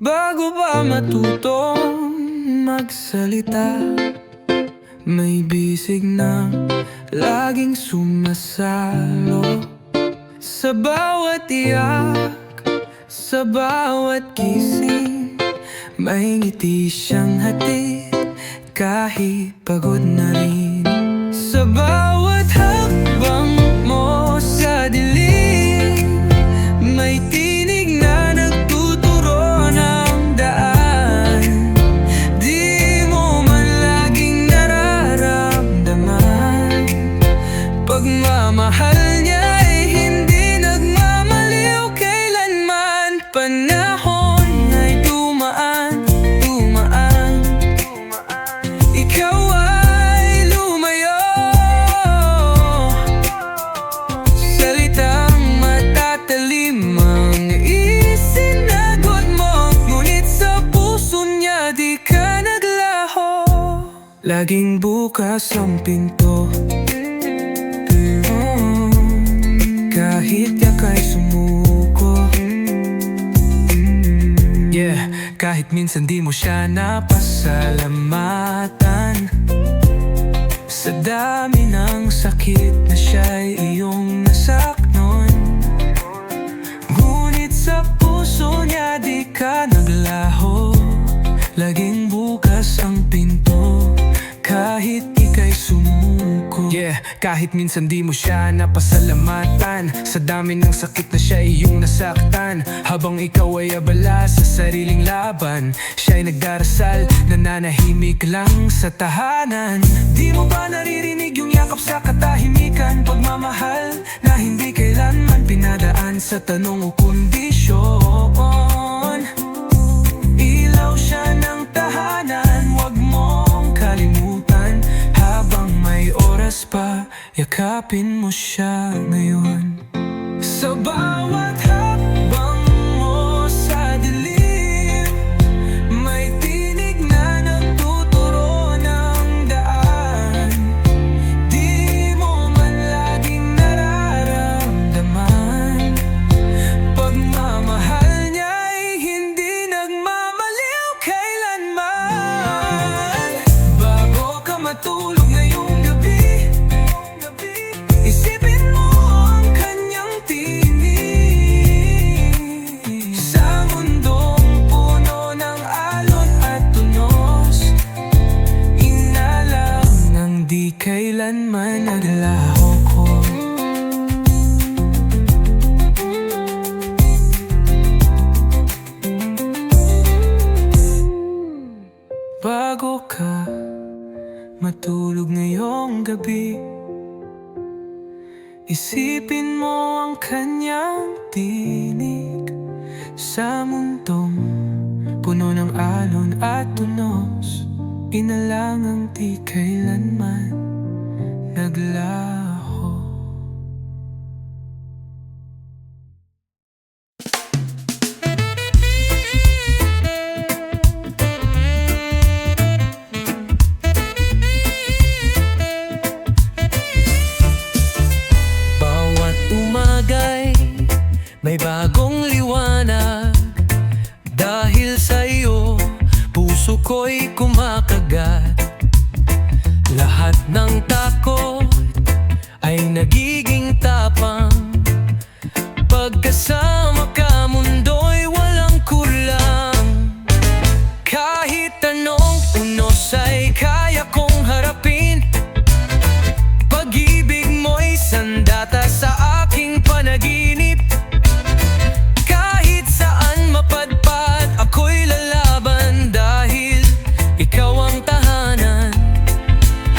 Bago ba matutong magsalita, may bisig na laging sumasalo sa bawat iyak, sa bawat gising. May ngiti siyang hatid kahit pagod na rin. Sa bawat hakbang mo sa dilim, may tinig na nagtuturo ng daan. Di mo man laging nararamdaman, pagmamahal niya ay hindi nagmamaliw kailanman. Panahon ay dumaan, dumaan, ikaw ay lumayo. Salitang matatalim ang isinagot mo, ngunit sa puso niya di ka naglaho. Laging bukas ang pinto, kahit yaka'y sumuko. Kahit minsan di mo siya napasalamatan, sa dami ng sakit na siya'y iyong nasaknon. Ngunit sa puso niya di ka naglaho. Laging bukas ang pinto, kahit ika'y sumuko. Kahit minsan di mo siya napasalamatan, sa dami ng sakit na siya iyong nasaktan. Habang ikaw ay abala sa sariling laban, siya'y nagdarasal, nananahimik lang sa tahanan. Di mo ba naririnig yung yakap sa katahimikan? Pagmamahal na hindi kailanman pinadaan sa tanong o kondisyon. Ilaw siya ng tahanan, wag mong kalimutan. Habang may oras pa, yakapin mo siya ngayon. Sa bawat hakbang mo sa dilim, may tinig na nagtuturo ng daan. Di mo man laging nararamdaman, pagmamahal niya ay hindi nagmamaliw kailanman. Bago ka matulog ngayong gabi, isipin mo ang kanyang tinig. Sa mundong puno ng alon at tunos, inalang ng di kailanman naglaho ko. Bago ka matulog ngayong gabi, isipin mo ang kanyang tinig. Sa mundong puno ng alon at tunos, inalangang di kailanman naglaho. Bawat umagay may bagong liwanag. Dahil sa iyo, puso ko'y kumakagat. Lahat ng takot ay nagiging tapang. Pagkasama ka, mundo'y walang kulang. Kahit anong unos ay kaya kong harapin. Pag-ibig mo'y sandata sa aking panaginip. Kahit saan mapadpad, ako'y lalaban. Dahil ikaw ang tahanan,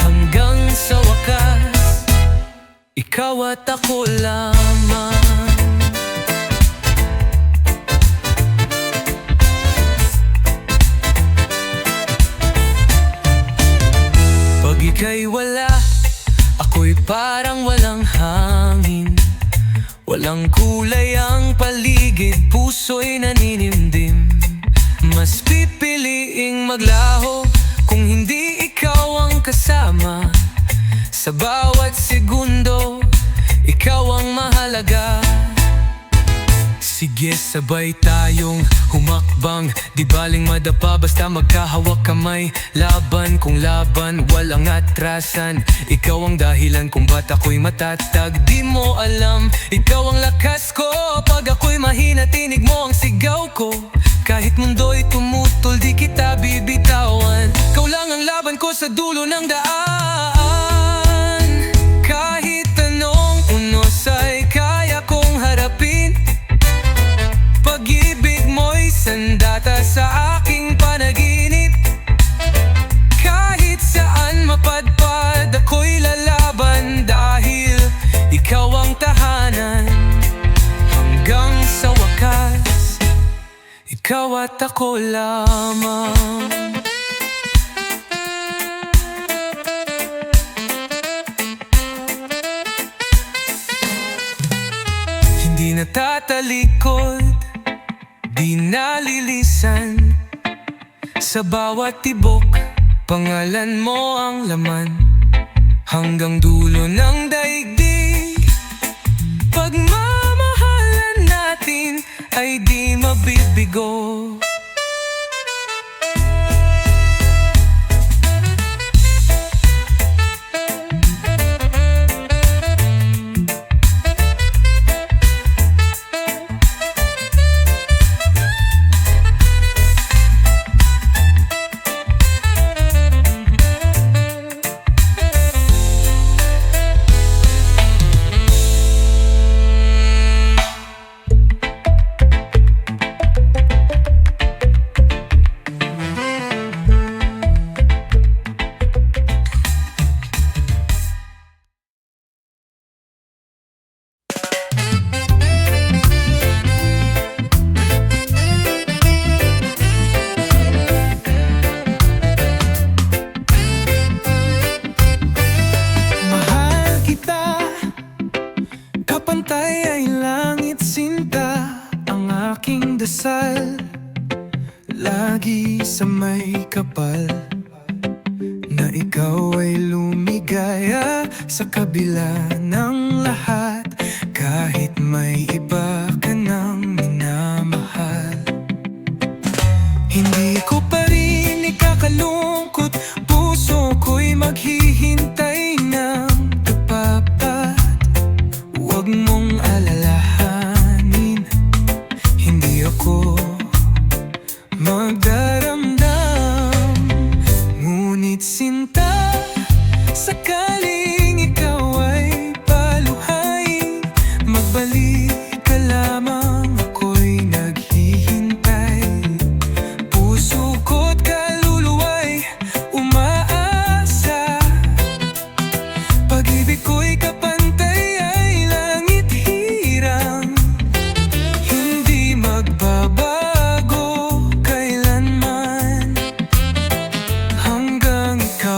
hanggang sa wakas, ikaw at ako lamang. Pag ika'y wala, ako'y parang walang hangin. Walang kulay ang paligid, puso'y naninimdim. Mas pipiliing maglaho kung hindi ikaw ang kasama. Sa bawat segundo, ikaw ang mahalaga. Sige Yes, sabay tayong humakbang, di baling madapa basta magkahawak kamay. Laban kung laban, walang atrasan. Ikaw ang dahilan kung ba't ako'y matatag. Di mo alam, ikaw ang lakas ko. Pag ako'y mahina, tinig mo ang sigaw ko. Kahit mundo'y tumutol, di kita bibitawan. Ikaw lang ang laban ko sa dulo ng daan. Kahit anong unos ay kaya kong harapin. Pag-ibig mo'y sandata sa aking panaginip. Kahit saan mapadpad, ako'y lalaban. Dahil ikaw ang tahanan. Hanggang sa wakas, ikaw at ako lamang. Hindi natatalikod, di nalilisan. Sa bawat tibok, pangalan mo ang laman. Hanggang dulo ng daigdig, pagmamahalan natin ay di mabibigo. Kapantay ay langit sinta, ang aking dasal. Lagi sa may kapal, na ikaw ay lumigaya sa kabila ng lahat. Kahit may iba ka nang minamahal, hindi ko pa rin ikakalungkot. Puso ko'y maghihintay ng tapat. Huwag mong alalahanin, hindi ako magdaramdam. Ngunit sinta, sakaling ikaw ay paluhain, magbalik ka lamang, ako'y naghihintay. Puso ko't kaluluwa'y umaasa. Pag-ibig ko'y kapantay ay langit hirang, hindi magbabago kailanman. Hanggang ikaw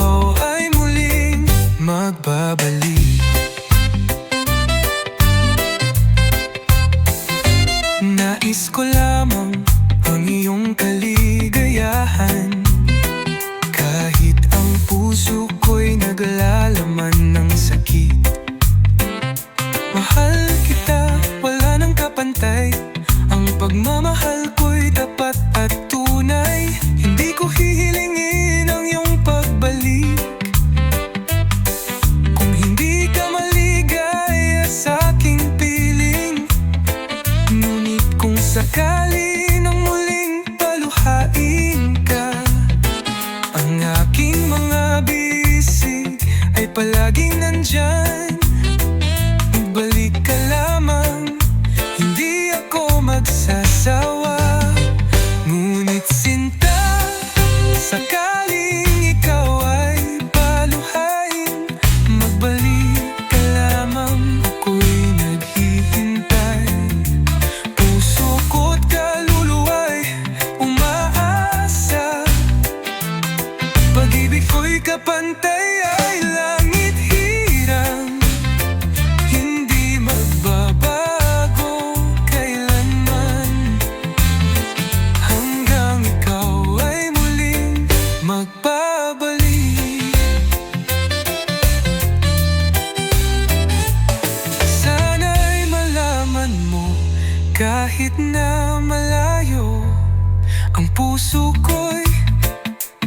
puso ko'y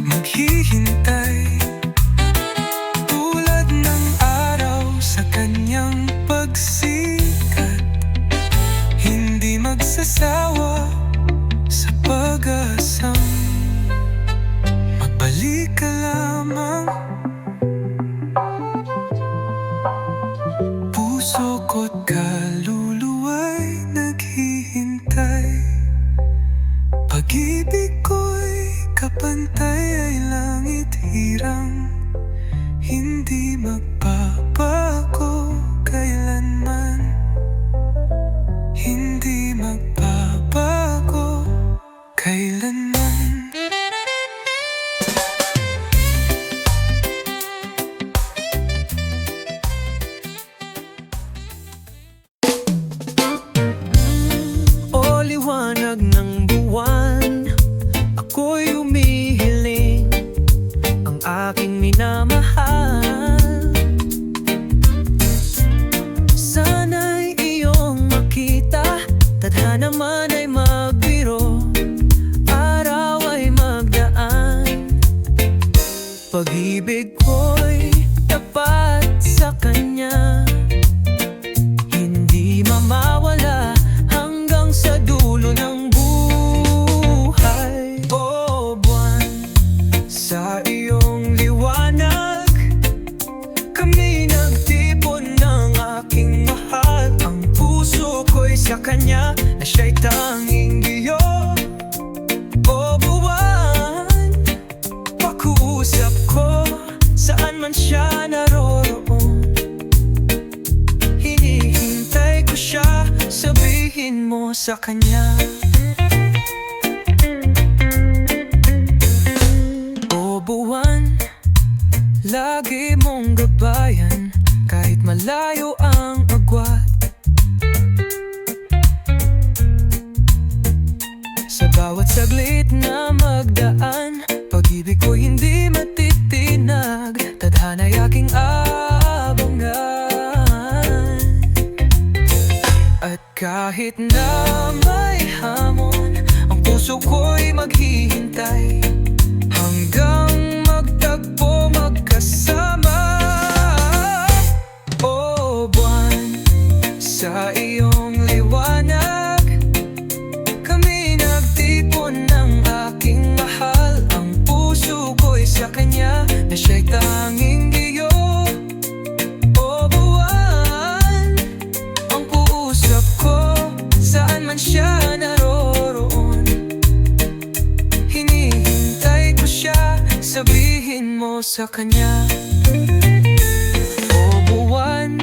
maghihintay, tulad ng araw sa kanyang pagsikat, hindi magsasawa sa pag-asang magbalik ka lamang. Puso ko't kaluluwa'y naghihintay, pag-ibig ko'y kapantay ay langit hirang, hindi magbabago kailanman, hindi magbabago kailanman. O liwanag ng buwan, ako'y humihiling, ang aking minamahal, sana'y iyong makita, tadhana man ay magbiro, araw ay magdaan, pag-ibig ko'y tapat sa kanya, hindi mamawala hanggang sa dulo ng buhay. O buwan, sa iyong liwanag, kami nagtipon ng aking mahal, ang puso ko'y sa kanya na siya'y tanging giyo. O buwan, pakiusap ko, saan man siya naroroon, hinihintay ko siya, sabihin mo sa kanya. O buwan, lagi mong gabayan, kahit malayo ang agwat, sa bawat saglit na magdaan, pag-ibig ko hindi matitinag, tadhana'y aking abangan. At kahit na may hamon, ang puso ko'y maghihintay, hanggang magtagpo magkasama. O buwan, sa iyong liwanag, kami nagtipon ng aking mahal, ang puso ko'y sa kanya na siya'y tanging giyo. O buwan, ang puusap ko, saan man siya naroroon, hinihintay ko siya, sabihin mo sa kanya. O buwan,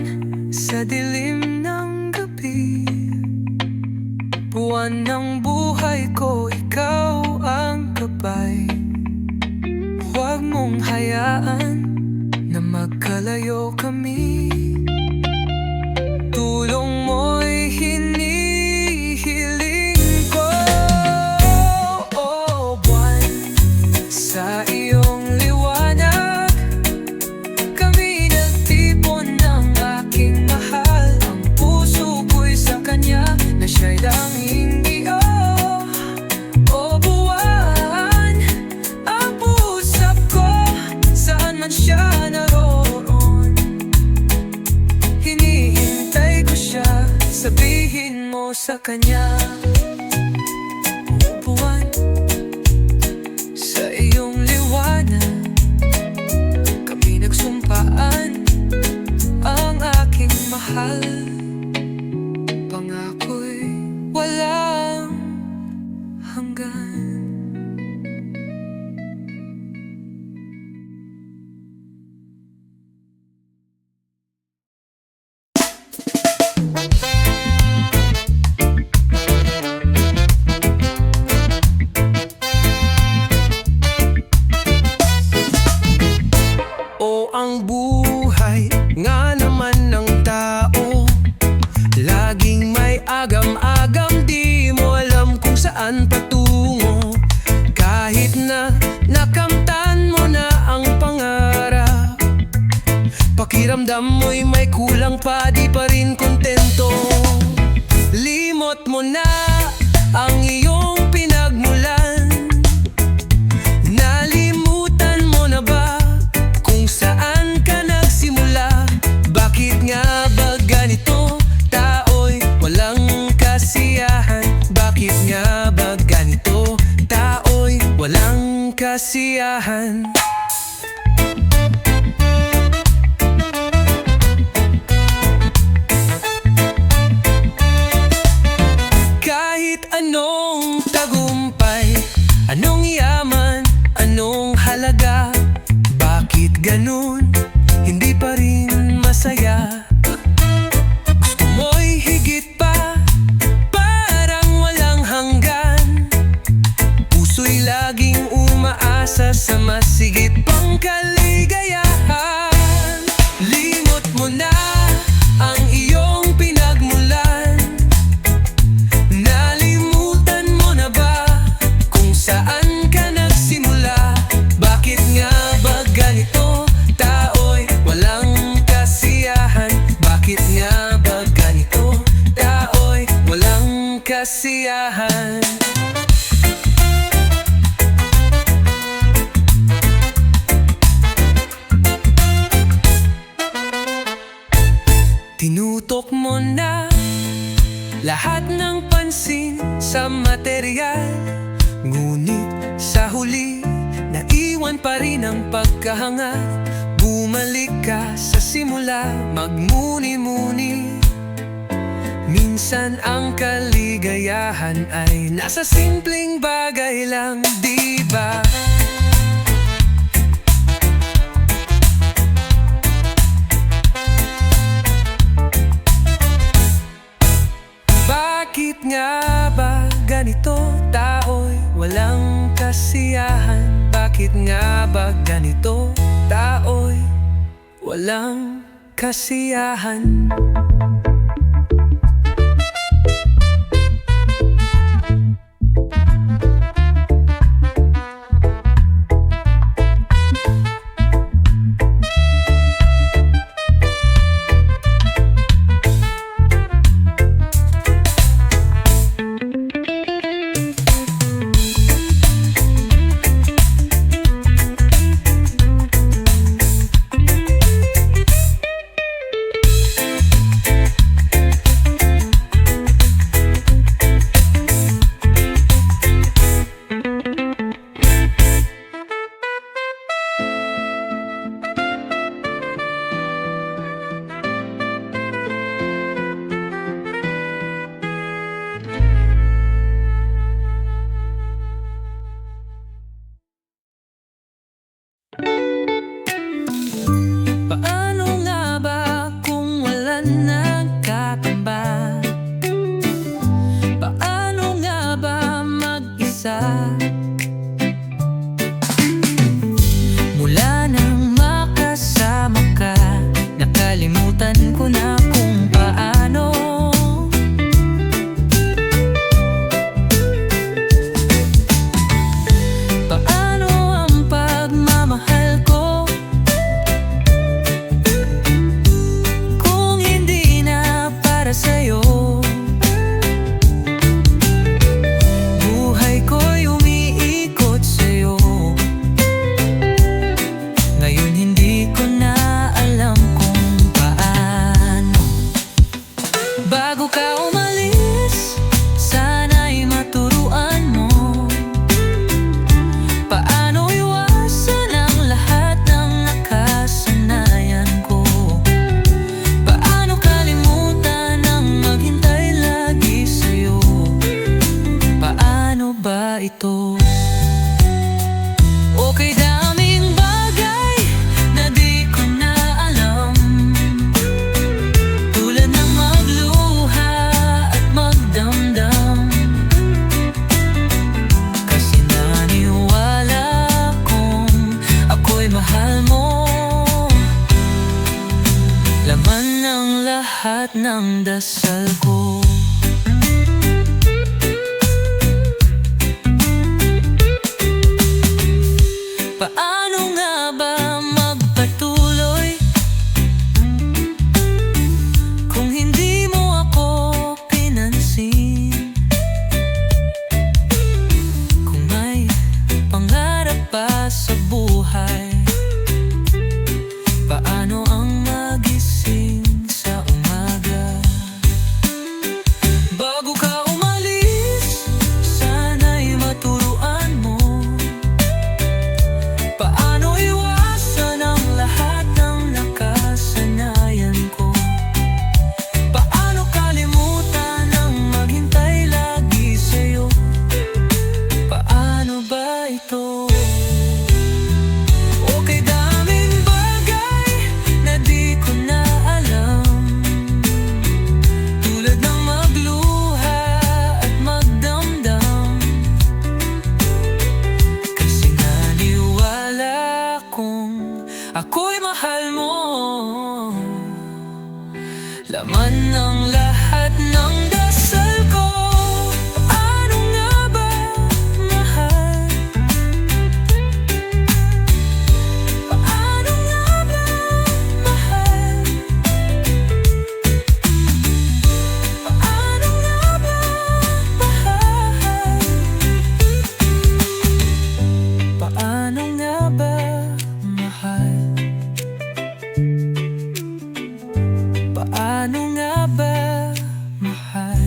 sa dilim ng gabi, buwan ng buhay ko, ikaw ang gabay, huwag mong hayaan na magkalayo kami, tulong mo'y hinihiling ko. O buwan, sa iyong liwanag, kami nagtipon ng aking mahal, ang puso ko'y sa kanya na siya'y tanging giyo. O buwan, ang puusap ko, saan man siya naroon, hinihintay ko siya, sabihin mo sa kanya. O buwan, sa iyong liwanag, kami nagsumpaan, ang aking mahal, pangako'y walang hanggan. O ang buhay nga naman ng tao, laging may agam-agam, di mo alam kung saan patungo, kahit na nakamtan mo na ang pangarap, pakiramdam mo'y may kulang pa, di pa rin kontento. Limot mo na ang iyong pinagmulan, kasiyahan. Kahit anong tagumpay, anong yaman, anong halaga, bakit ganun, hindi pa rin masaya? Gusto mo'y higit pa, parang walang hanggan. Puso'y laging umaasa sa mas higit pang kaligayahan. Limot mo na ang iyong pinagmulan. Nalimutan mo na ba kung saan ka nagsimula? Bakit nga ba ganito? Tao'y walang kasiyahan. Bakit nga ba ganito? Tao'y walang kasiyahan. Tinutok mo na lahat ng pansin sa material, ngunit sa huli naiwan pa rin ang pagkahangat. Bumalik ka sa simula, magmuni-muni. Minsan ang kaligayahan ay nasa simpleng bagay lang, di ba? Bakit nga ba ganito? Tao'y walang kasiyahan. Bakit nga ba ganito? Tao'y walang kasiyahan. Paano nga ba kung wala nagkatambak? Paano nga ba mag-isa? Mula nang makasama ka, nakalimutan ko na kung paano. Paano ang pagmamahal ko kung hindi na para sa'yo? Buhay ko'y umiikot sa'yo. Ngayon hindi ko na alam kung paano. Bago ka umalis, sana'y maturuan mo paano iwasan ang lahat ng nakasanayan ko. Paano kalimutan ang maghintay lagi sa'yo. Paano ba ito? Okay, daming bagay na di ko na alam, tulad ng magluha at magdamdam. Kasi naniwala kong ako'y mahal mo. Laman ng lahat ng dasal ko. Paano nga ba magpatuloy kung hindi mo ako pinansin? Kung may pangarap pa sa buhay, paano ang magising sa umaga? to. Okay, daming bagay na di ko na alam, tulad ng magluha at magdamdam. Kasi naniwala kong ako'y mahal mo, laman ng lahat ng dasal ko. Paano nga ba, mahal? Paano nga ba, mahal? Paano nga ba, mahal? Paano nga ba, mahal? Paano nga ba, mahal?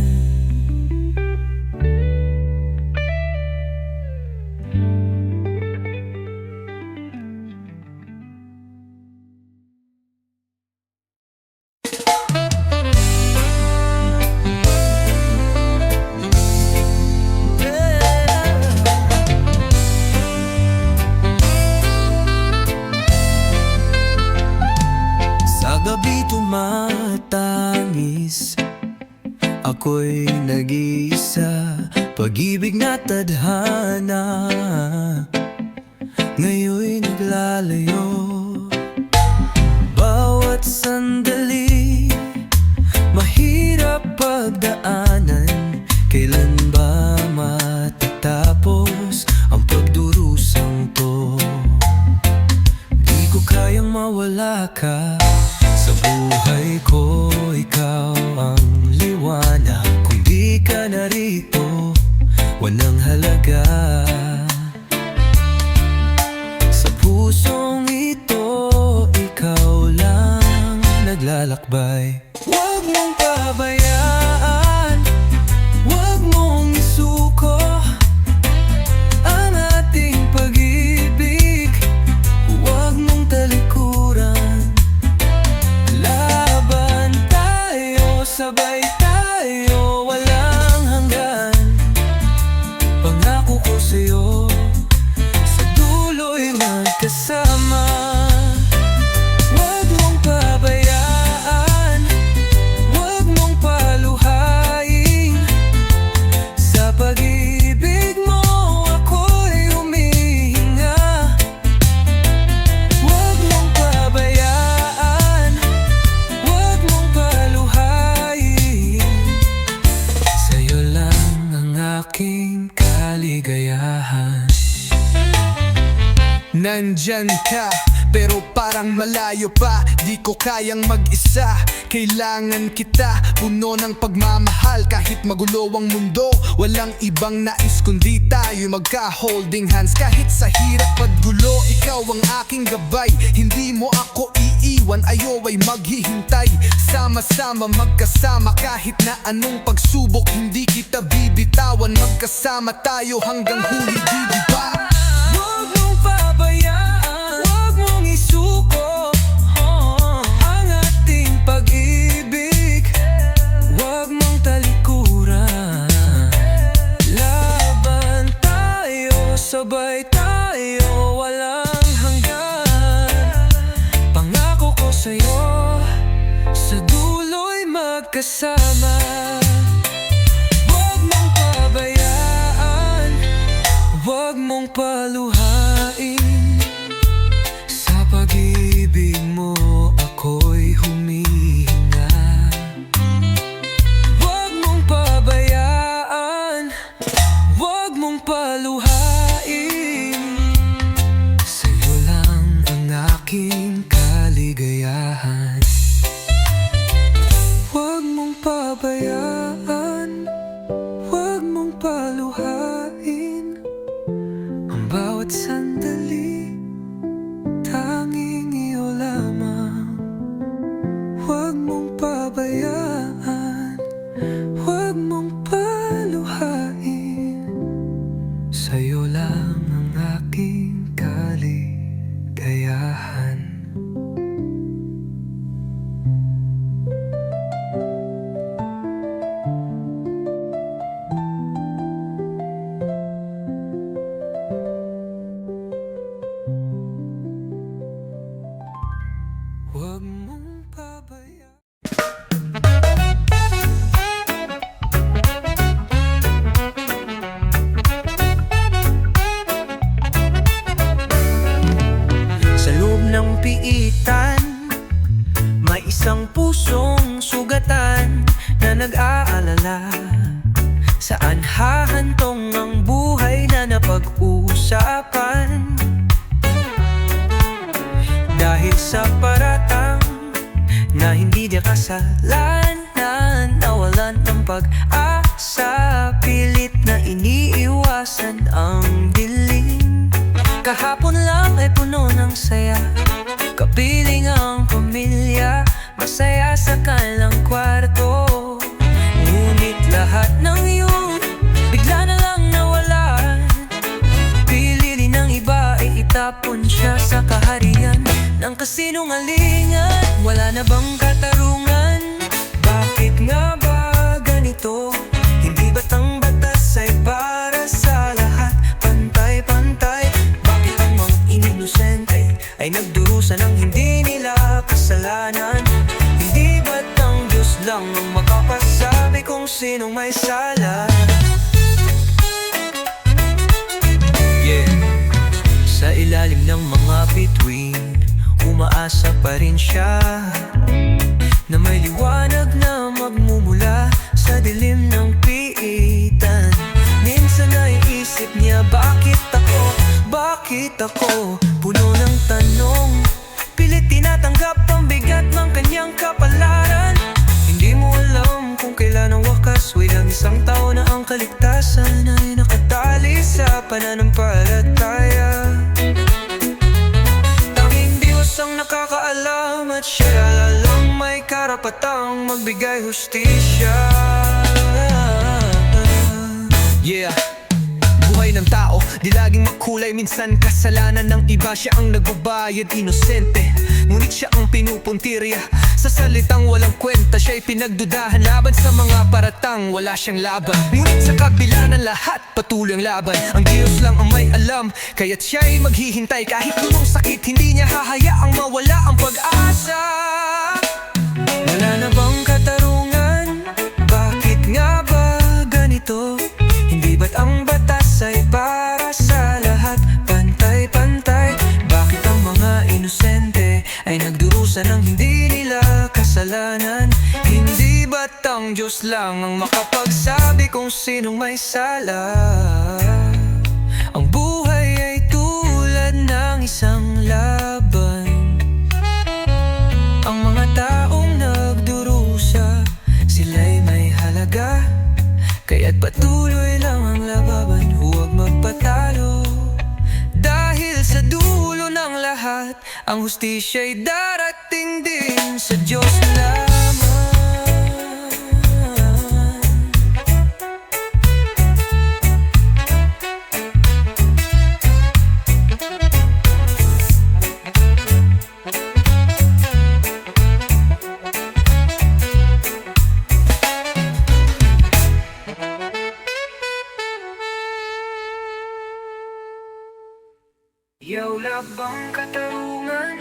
Sa gabi tumatangis, ako'y nag-iisa. Pag-ibig na tadhana, ngayon'y naglalayo. Bawat sandali, mahirap pagdaanan. Kailan ba matatapos ang pagdurusang to? Di ko kayang mawala ka sa buhay ko. Ikaw ang liwanag, kung di ka narito, walang halaga. Sa pusong ito, ikaw lang naglalakbay. Huwag mong pabayaan, huwag mong isuko ang ating pag-ibig. Huwag mong talikuran, laban tayo, sabay tayo, walang hanggan. Pangako ko sa'yo, sa dulo'y magkasama. Huwag mong pabayaan, huwag mong paluhain. Sa pag-ibig mo ako'y humihinga. Huwag mong pabayaan, huwag mong paluhain. Sa'yo lang ang aking kaligayahan. Nandyan ka, pero parang malayo pa. Di ko kayang mag-isa, kailangan kita. Puno ng pagmamahal kahit magulo ang mundo. Walang ibang nais kundi tayo'y magka-holding hands. Kahit sa hirap at gulo, ikaw ang aking gabay. Hindi mo ako iiwan, ayaw ay maghihintay. Sama-sama magkasama kahit na anong pagsubok. Hindi kita bibitawan, magkasama tayo hanggang huli, di ba? Huwag mong pabayaan, huwag mong isuko ang ating pag-ibig. Huwag mong talikuran, laban tayo, sabay tayo, walang hanggan. Pangako ko sa'yo, sa dulo'y magkasama. Huwag mong pabayaan, huwag mong paluhain. Sa pag-ibig mo ako'y humihinga. Huwag mong pabayaan, huwag mong paluhain. Sa'yo lang ang aking kaligayahan. Huwag mong pabayaan, huwag mong paluhain. Ang bawat sandali, tanging iyo lamang. Huwag mong pabayaan, huwag mong paluhain. Sa'yo lang ang aking kaligayahan. pag-iitan. May isang pusong sugatan na nag-aalala, saan hahantong ang buhay na napag-usapan. Dahil sa paratang na hindi niya kasalanan, nawalan ng pag-asa, pilit na iniiwasan ang dilim. Kahapon lang ay puno ng saya, kapiling ang pamilya, masaya sa kanilang kwarto. Ngunit lahat ng yun bigla na lang nawalan. Pili din ng iba ay itapon siya sa kaharian ng kasinungalingan. Wala na bang katarungan? Bakit nga ba ganito? Hindi ba't ang batas ay para sa lahat? Pantay-pantay. Bakit ang mga inosente ay nagdurusa ng hindi nila kasalanan? Hindi ba't ang Diyos lang ang makapasabi kung sinong may sala? Sa ilalim ng mga bituin, umaasa pa rin siya na may liwanag na magmumula sa dilim ng piitan. Minsan ay isip niya, bakit ako? Bakit ako? Puno ng tanong, pilit tinatanggap ang bigat ng kanyang kapalaran. Hindi mo alam kung kailan ang wakas, walang isang tao na ang kaligtasan ay nakatali sa pananampalataya. Tanging Diyos ang nakakaalam at siya lang may karapatang magbigay hustisya. Buhay ng tao, di laging makulay. Minsan kasalanan ng iba, siya ang nagbabayad, inosente. Ngunit siya ang pinupuntirya sa salitang walang kwenta. Siya'y pinagdudahan laban sa mga paratang wala siyang laban. Ngunit sa kabila ng lahat, patuloy ang laban. Ang Diyos lang ang may alam, kaya't siya'y maghihintay. Kahit anong sakit, hindi niya hahayaang mawala ang pag-asa. Wala na bang katarungan? Bakit nga ba ganito? Hindi ba't ang batas ay para sa lahat? Pantay-pantay. Bakit ang mga inosente ay nagdurusa ng hindi nila kasalanan? Hindi ba't ang Diyos lang ang makapagsabi kung sinong may sala? Ang buhay ay tulad ng isang laban. Ang mga taong nagdurusa, sila'y may halaga, kaya't patuloy lang ang lababan, huwag magpatalo. Dahil sa dulo ng lahat, ang hustisya'y darating din sa Diyos lamang. Wala bang katarungan?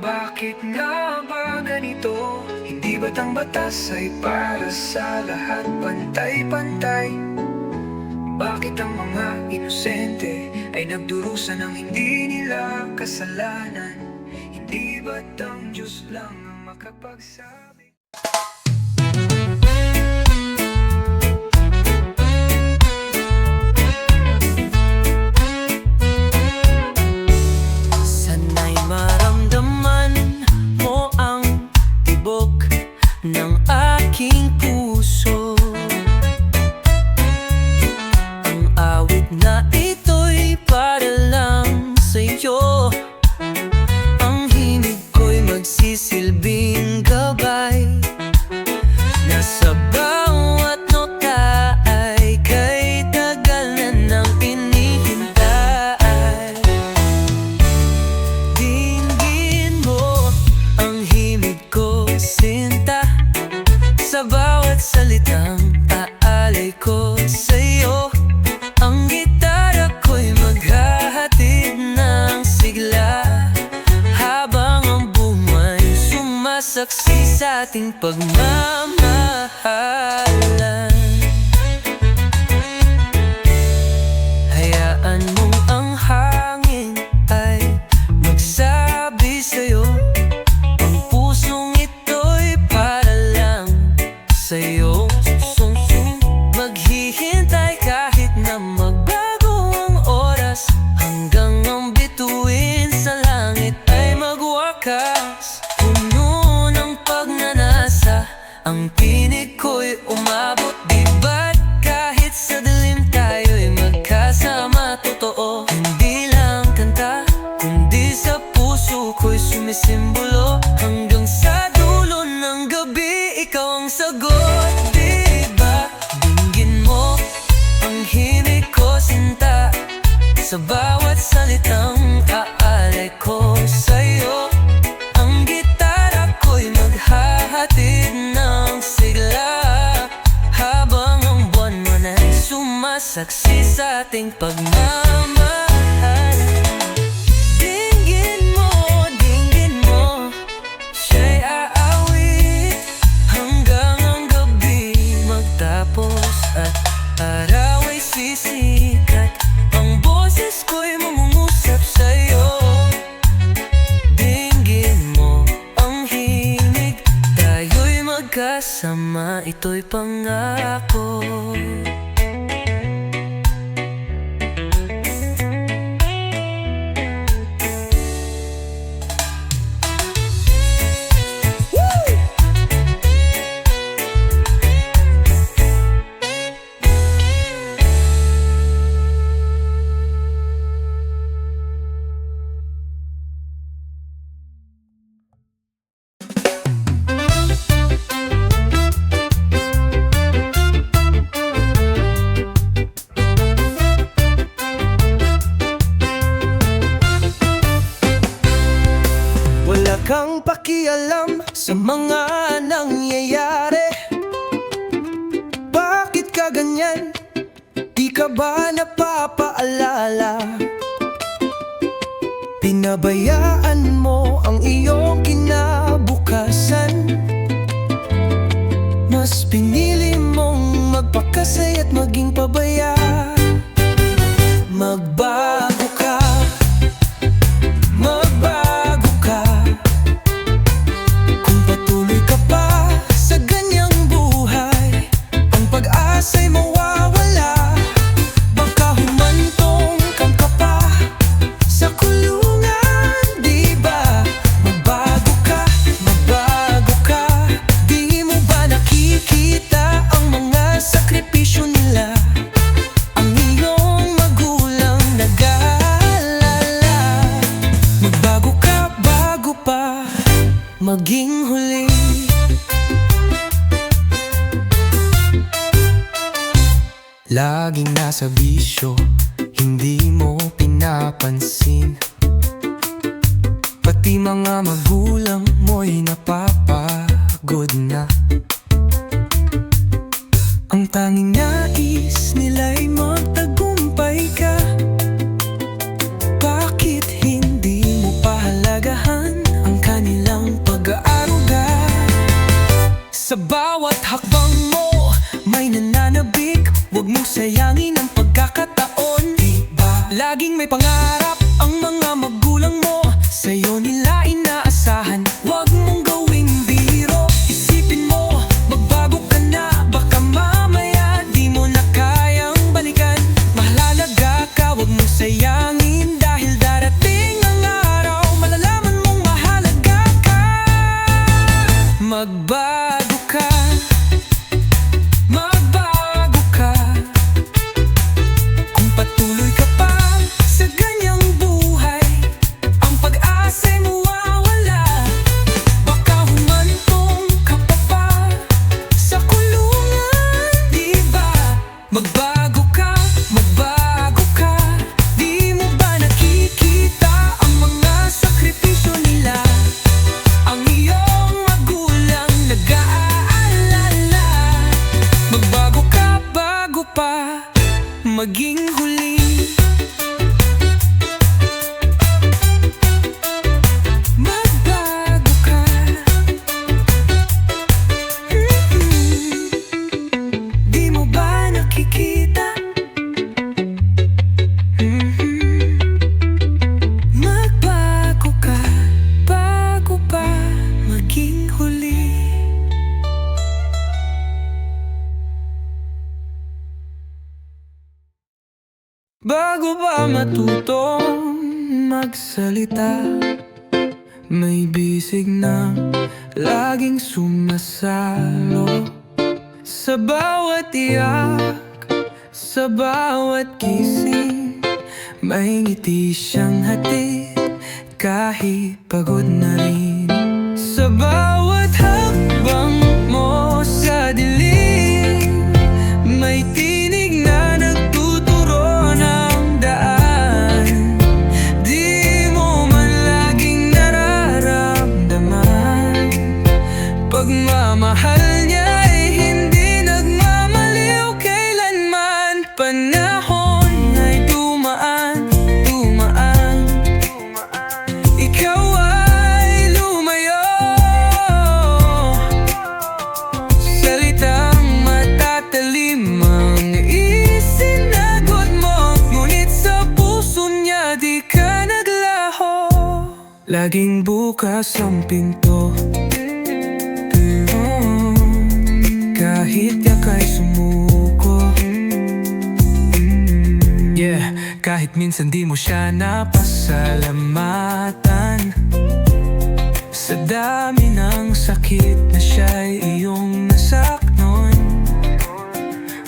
Bakit nga ba ganito? Hindi ba't ang batas ay para sa lahat? Pantay-pantay. Bakit ang mga inosente ay nagdurusa ng hindi nila kasalanan? Hindi ba't ang Diyos lang ang makapagsabi? Ng aking puso, ang awit na ito'y para lang sa'yo. Ang himig ko'y magsisilbing gabay, na sa bawat nota ay kay tagal na nang inihintay. Dinggin mo ang himig ko, sinta, sa bawat salitang aalay ko sa'yo. Ang gitara ko'y maghahatid ng sigla, habang ang buhay sumasaksi sa ating pagmamahalan. Hayaan mong ang hangin ay magsabi sa'yo wakas, puno ng pagnanasa, ang tinig ko'y umabot. Di ba't kahit sa dilim tayo'y magkasama? Totoo, hindi lang kanta, kundi sa puso ko'y sumisimbolo. Hanggang sa dulo ng gabi, ikaw ang sagot. Di ba, dinggin mo ang himig ko, sinta, sa bawat salitang aalay ko sa'yo. Ang gitara ko'y maghahatid ng sigla, habang ang buwan mo na'y sumasaksi sa ating pagmamahal. Dinggin mo, siya'y aawit hanggang ang gabi magtapos at araw ay sisikat. Ang boses ko'y mangungusap sa'yo. Dinggin mo ang himig, tayo'y magkasama, ito'y pangako. Wala kang pakialam sa mga nangyayari. Bakit ka ganyan? Di ka ba napapaalala? Pinabayaan mo ang iyong kinabukasan. Mas pinili mong magpakasay at maging pabaya. Magbago ka, magbago ka. Kung patuloy ka pa sa ganyang buhay, ang pag-asa'y mawawala. Baka humantong kang ka pa sa kulungan, di ba? Magbago ka, magbago ka. Di mo ba nakikita ang mga sakripisyo nila? Ang iyong magulang nag-aalala. Magbago ka bago pa maging huli. Laging nasa bisyo, hindi mo pinapansin. Pati mga magulang mo'y napapagod na. Ang tanging nais nila'y magtagumpay ka. Bakit hindi mo pahalagahan ang kanilang pag-aaruga? Sa bawat hakbang mo may nananabik, huwag mong sayangin ang pagkakataon. Diba? Laging may pangarap ang mga magulang mo, sa'yo nila inaasahan. Huwag mong gawing biro, isipin mo, magbago ka na. Baka mamaya di mo na kayang balikan. Mahalaga ka, huwag mong sayangin, dahil darating ang araw, malalaman mong mahalaga ka. Magbago ka, magbago ka. Kung patuloy ka pa sa ganyang buhay, ang pag-asa'y mawawala. Baka humantong ka pa sa kulungan, di ba? Magbago ka, magbago ka. Di mo ba nakikita ang mga sakripisyo nila? Ang iyong magulang nag-aalala. Magbago ka bago pa maging huli. Magbago ka. Di mo ba nakikita? Magbago ka bago pa maging huli. Bago ba matutong magsalita, May bisig na laging sumasalo sa bawat iyak, sa bawat gising. May ngiti siyang hatid kahit pagod na rin. Sa bawat hakbang mo sa dilim, may tinig na nagtuturo ng daan. Di mo man laging nararamdaman, pagmamahal niya ay hindi nagmamaliw kailanman. Panahon ay dumaan, dumaan, ikaw ay lumayo. Salitang matatalim ang isinagot mo, ngunit sa puso niya di ka naglaho. Laging bukas ang pinto, kahit yaka'y sumuko. Kahit minsan di mo siya napasalamatan, sa dami ng sakit na siya'y iyong nasaknon.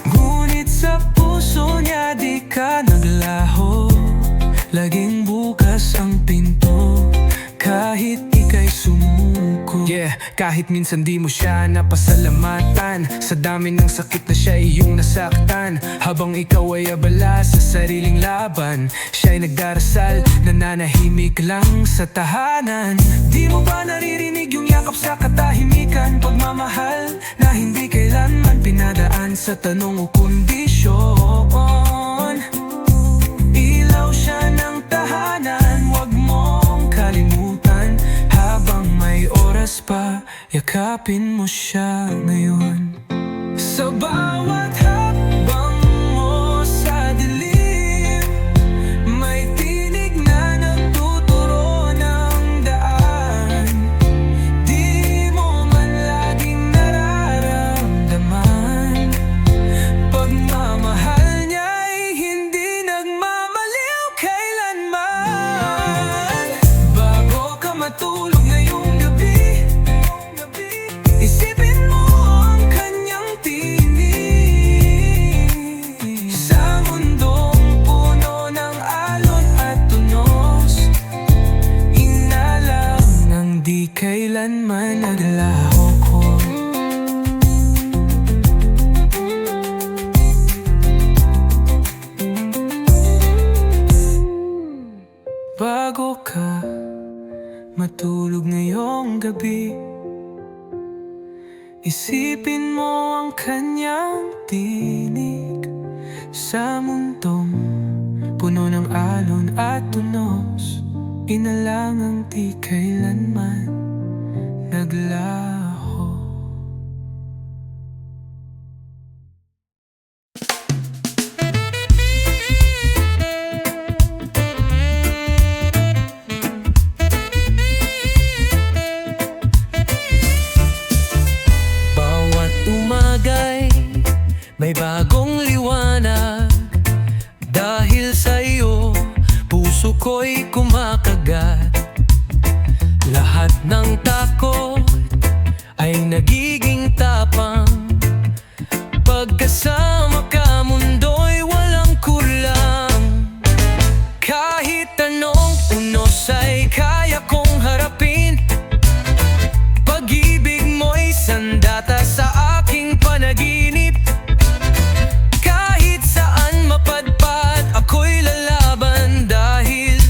Ngunit sa puso niya di ka naglaho. Laging bukas ang pinto, kahit ika'y sumuko. Kahit minsan di mo siya napasalamatan, sa dami ng sakit na siya iyong nasaktan. Habang ikaw ay abala sa sariling laban, siya'y nagdarasal, nananahimik lang sa tahanan. Di mo ba naririnig yung yakap sa katahimikan? Pagmamahal na hindi kailanman pinadaan sa tanong o kondisyon. Ilaw siya ng tahanan, wag mong kalimutan. Habang may oras pa, yakapin mo siya ngayon. Sa bawat hakbang mo sa dilim, may tinig na nagtuturo ng daan. Di mo man laging nararamdaman, pagmamahal niya ay hindi nagmamaliw kailanman. Bago ka matulog ngayong gabi, isipin mo ang kanyang tinig. Sa mundong puno ng alon at tunos, inalam ng di kailanman naglaho ko. Bago ka matulog ngayong gabi, isipin mo ang kanyang tinig. Sa mundong puno ng alon at tunos, inalangang di kailanman naglaho. Bawat umagay may bagong liwanag. Dahil sa iyo, puso ko'y kumakagat. Lahat ng takot ay nagiging tapang. Pagkasama ka, mundo'y walang kulang. Kahit anong unos ay kaya kong harapin. Pag-ibig mo'y sandata sa aking panaginip. Kahit saan mapadpad, ako'y lalaban. Dahil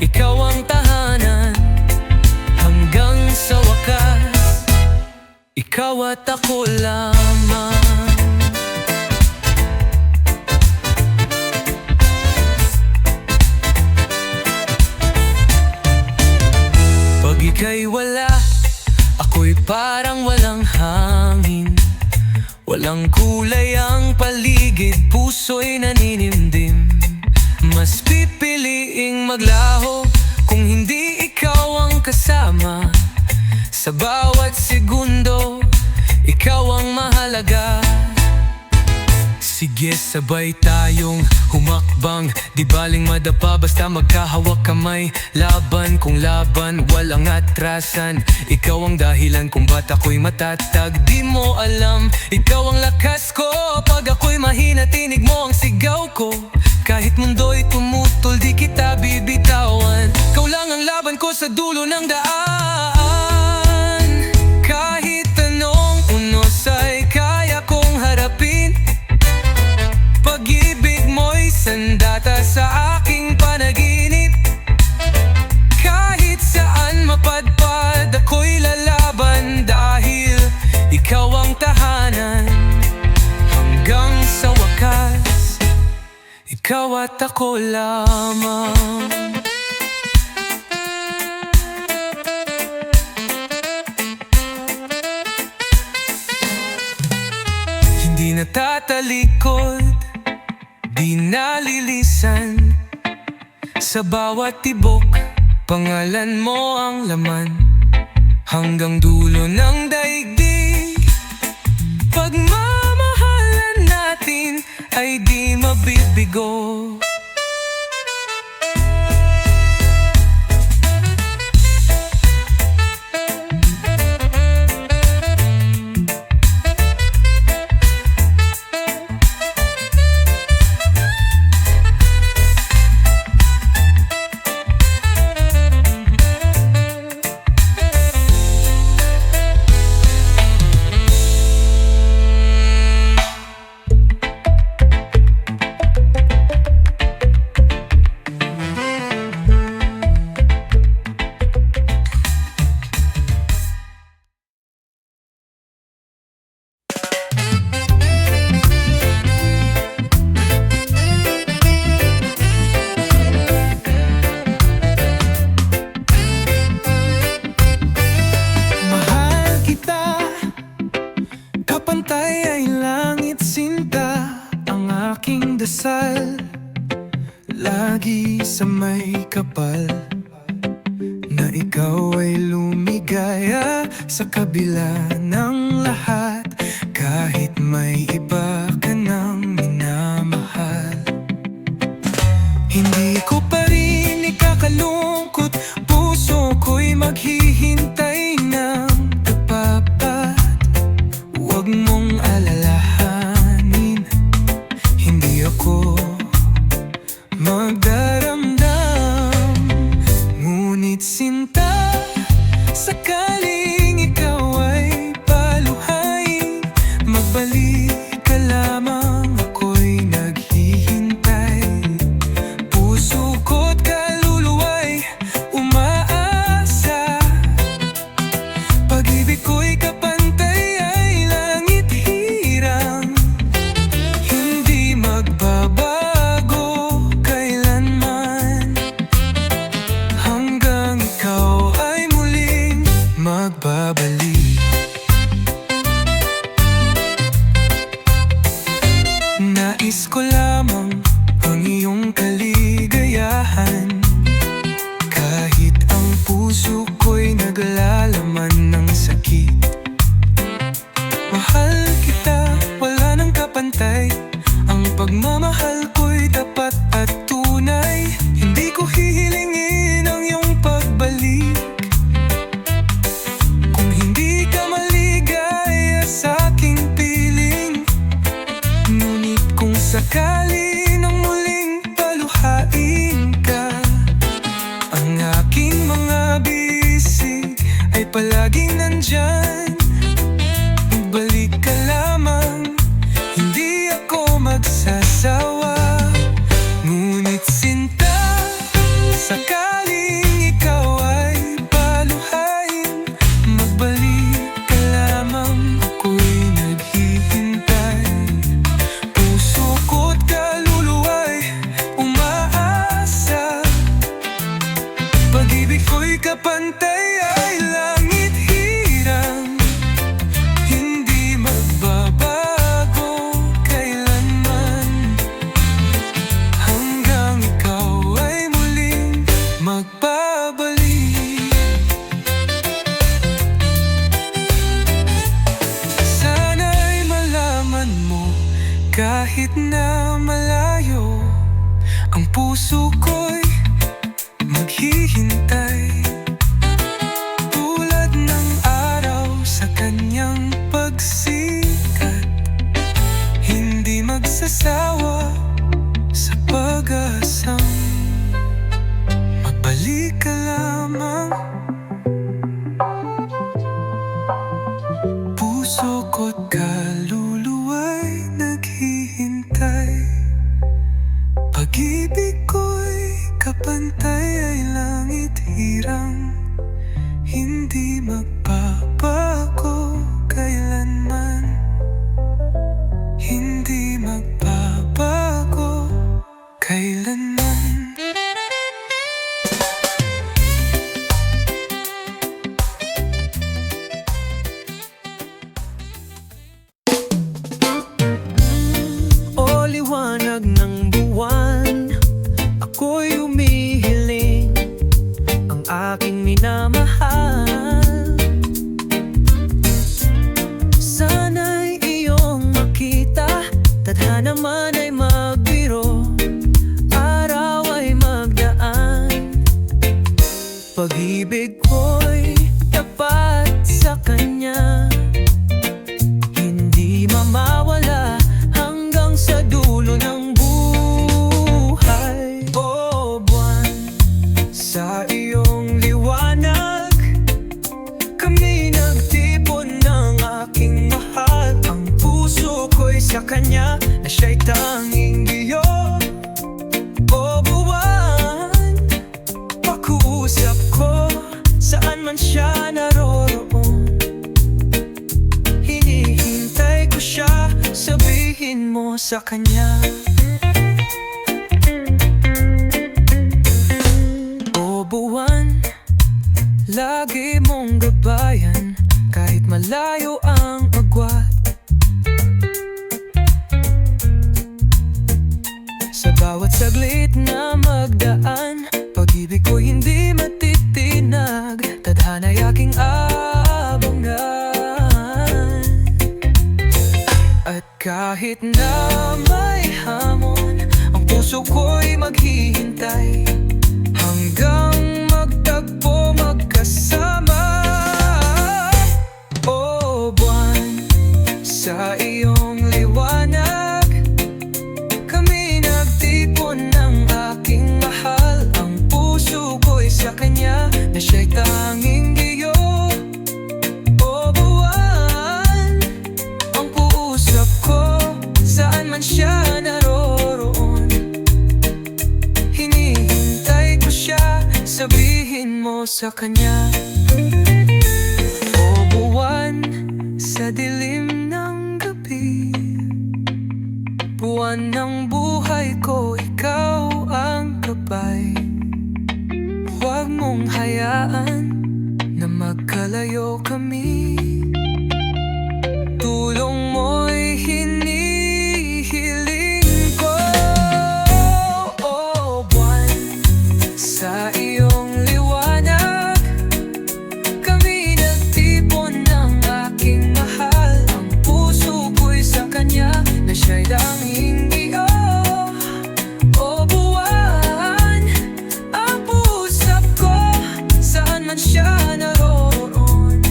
ikaw ang tahanan, hanggang sa wakas, ikaw at ako lamang. Pag ika'y wala, ako'y parang walang hangin. Walang kulay ang paligid, puso'y naninimdim. Mas pipiliing maglaho kung hindi ikaw ang kasama. Sa bawat segundo, ikaw ang mahalaga. Sige, sabay tayong humakbang, di baling madapa basta magkahawak kamay. Laban kung laban, walang atrasan. Ikaw ang dahilan kung ba't ako'y matatag. Di mo alam, ikaw ang lakas ko. Pag ako'y mahina, tinig mo ang sigaw ko. Kahit mundo'y tumutol, di kita bibitawan. Ikaw lang ang laban ko sa dulo ng daan. Kahit anong unos ay kaya kong harapin. Pag-ibig mo'y sandata sa aking panaginip. Kahit saan mapadpad, ako'y lalaban. Dahil ikaw ang tahanan. Hanggang sa wakas, ikaw at ako lamang. Hindi natatalikod, di nalilisan. Sa bawat tibok, pangalan mo ang laman. Hanggang dulo ng daigdig, pagmamahalan natin ay di mabibigo. Kapantay ay langit sinta, ang aking dasal. Lagi sa may kapal, na ikaw ay lumigaya sa kabila ng lahat. Kahit may iba ka nang minamahal, hindi ko pa rin ikakalungkot. Puso ko'y maghihintay ng tapat. Huwag mong alalahanin, hindi ako magdaramdam. Ngunit sinta, sakaling ikaw ay paluhain, magbalik ka lamang, ako'y naghihintay. Puso ko't kaluluwa'y umaasa. Pag-ibig ko'y kapantay ay langit hirang, hindi magbabago kailanman. Hanggang ikaw ay muling magbabalik. Nais ko lamang ang iyong kaligayahan. Kahit ang puso ko'y naglalaman ng sakit, mahal kita, wala nang kapantay. Ang pagmamahal ko'y tapat at tunay. Hindi ko hihilingin ang iyong pagbalik kung hindi ka maligaya sa aking piling. Ngunit kung sakali nang muling paluhain ka, ang aking mga bisig ay palaging nandyan. Magbalik ka lamang, hindi ako magsasawa. Ngunit sinta, sakaling ikaw ay paluhain, magbalik ka lamang, ako'y naghihintay. Puso ko't kaluluwa'y umaasa. Pag-ibig ko'y kapantay ay langit hirang, hindi magbabago kailanman. Hanggang ikaw ay muling magbabalik. Sana'y malaman mo, kahit Kahit na malayo, ang puso ko'y maghihintay. Tulad ng araw sa kanyang pagsikat, hindi magsasawa sa pag-asang magbalik ka lamang. Puso ko't kaluluwa'y naghihintay. Pag-ibig ko'y kapantay ay langit hirang, hindi magbabago kailanman. Hindi magbabago kailanman. O liwanag ng buwan, ako'y humihiling, ang aking minamahal. Sana'y iyong makita, tadhana man ay magbiro, araw ay magdaan. Pag-ibig ko'y tapat sa kanya, hindi mamawala hanggang sa dulo ng buhay. O buwan, sa iyong liwanag, kami nagtipon ng aking mahal. Ang puso ko'y sa kanya, na siya'y tanging giyo. O buwan, pakuusap ko, saan man siya naroroon. Hinihintay ko siya, sabihin mo sa kanya. O buwan, lagi mong gabayan, kahit malayo ang agwat. Sa bawat saglit na magdaan, pag-ibig ko hindi matitinag, tadhana'y aking abangan. At kahit na may hamon, ang puso ko'y maghihintay, hanggang magtagpo magkasama. O buwan, sa iyong liwanag, kami nagtipon ng aking mahal. Ang puso ko'y sa kanya, na siya'y tanging giyo. O buwan, ang puusap ko, saan man siya naroroon. Hinihintay ko siya, sabihin mo sa kanya. O buwan, sa dilim ng gabi, buwan ng buhay ko, ikaw ang gabay. Huwag mong hayaan na magkalayo kami, tulong mo'y hinihiling ko. O buwan, sa iyong liwanag, kami nagtipon ng aking mahal. Ang puso ko'y sa kanya, na siya'y tanging iyo. O buwan, ang puusap ko, saan man siya naroroon.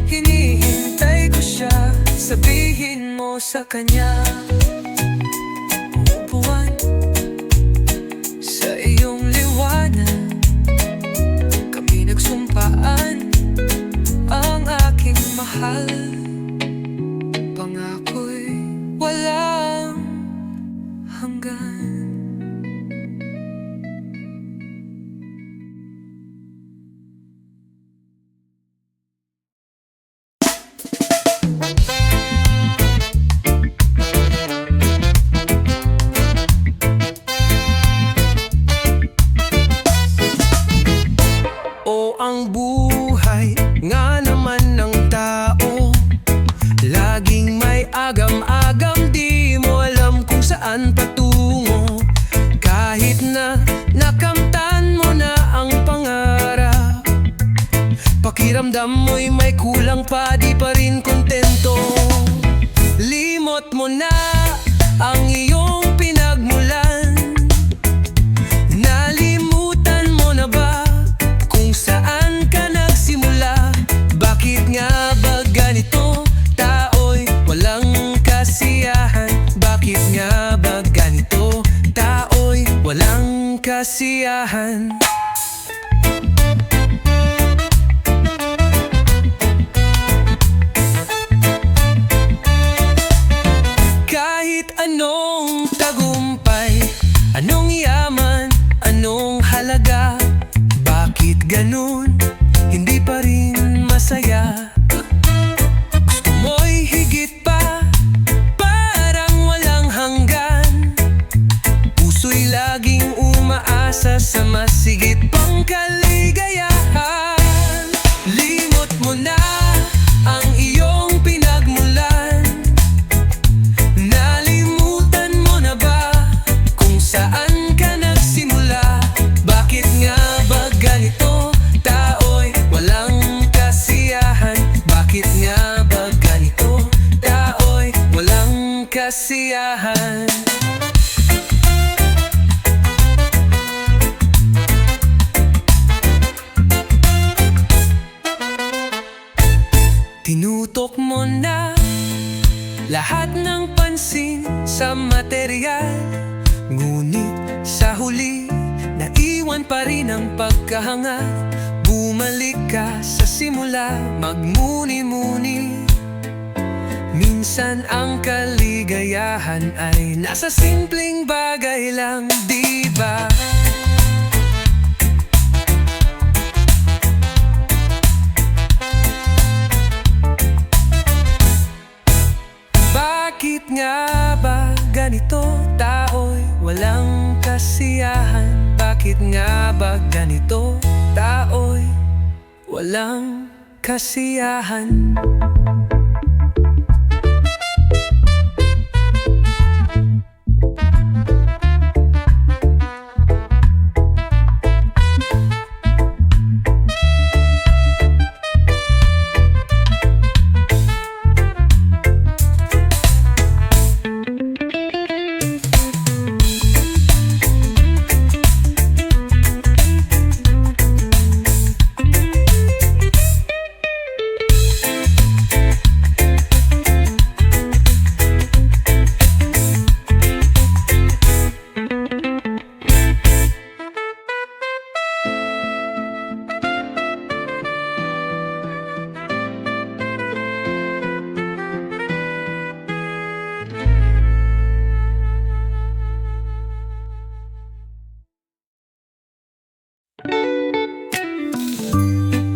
Hinihintay ko siya, sabihin mo sa kanya. O buwan, sa iyong liwanag, kami nagsumpaan, ang aking mahal. Pangako'y walang hanggan. O ang buhay nga naman ng tao, laging may agam-agam, di mo alam kung saan patungo. Kahit na nakamtan mo na ang pangarap, pakiramdam mo'y may kulang pa, di pa rin kontento. Limot mo na ang iyong pinagmulan? Nalimutan mo na ba kung saan ka nagsimula? Bakit nga ba ganito? Tao'y walang kasiyahan. Bakit nga ba ganito? Tao'y walang kasiyahan. Kahit anong tagumpay, anong yaman, anong halaga, bakit ganun, hindi pa rin masaya? Gusto mo'y higit pa, parang walang hanggan. Puso'y laging umaasa sa mas higit pang kaligayahan. Limot mo na ang iyong pinagmulan. Nalimutan mo na ba kung saan ka nagsimula? Bakit nga ba ganito? Tao'y walang kasiyahan. Bakit nga ba ganito? Tao'y walang kasiyahan. Tinutok mo na lahat ng pansin sa material, ngunit sa huli, naiwan pa rin ang pagkahanga. Bumalik ka sa simula, magmuni-muni. Minsan ang kaligayahan ay nasa simpleng bagay lang, di ba? Bakit nga ba ganito? Tao'y walang kasiyahan. Bakit nga ba ganito? Tao'y walang kasiyahan.